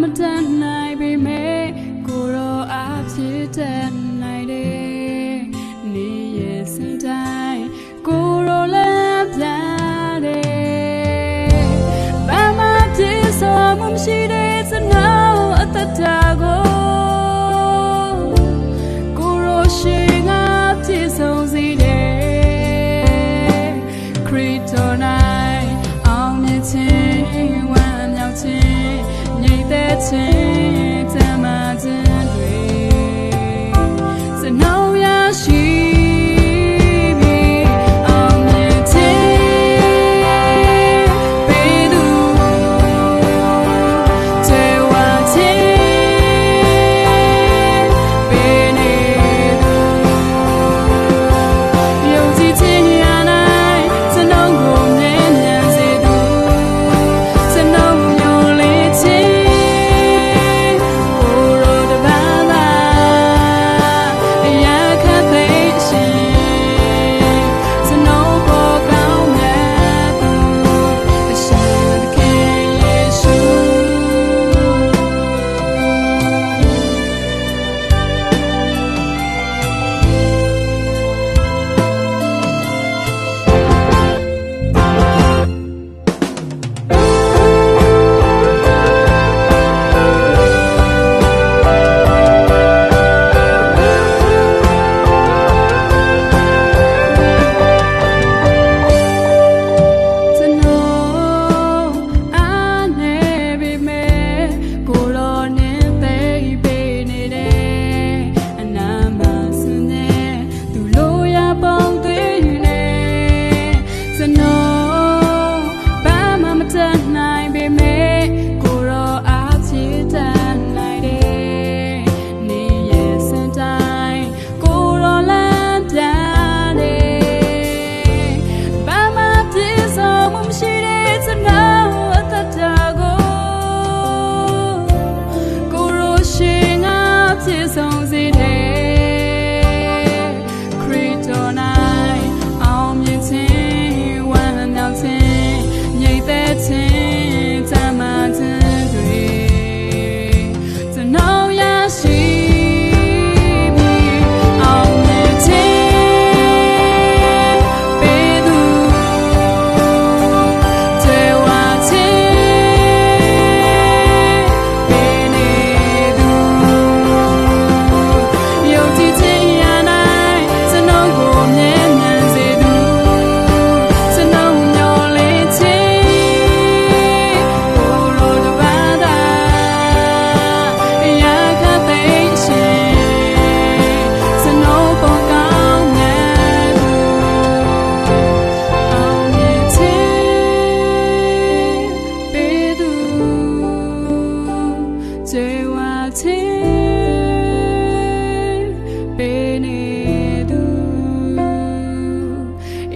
မတတ်နိုင်ပေမဲ့ကိုရောအားဖြည့်တတ်နိုင်တယ်နေရဲ့စင်တိုင်းကိုရောလည်းပြန်တယ်ဘာမှပြေဆုံးမှုမရှိတဲ့စနာအတ္တတာကိုရောရှိငါပြေဆုံးစေတယ်ခရစ်တော်နိုင်အောင်မြင်ခြင်းဝမ်းမြောက်ခြင်းငြိမ်သက်ခြင်းတမန်ခြင်းတွေစနှောင်းရရှိ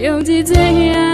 ယုံကြည်ခြင်း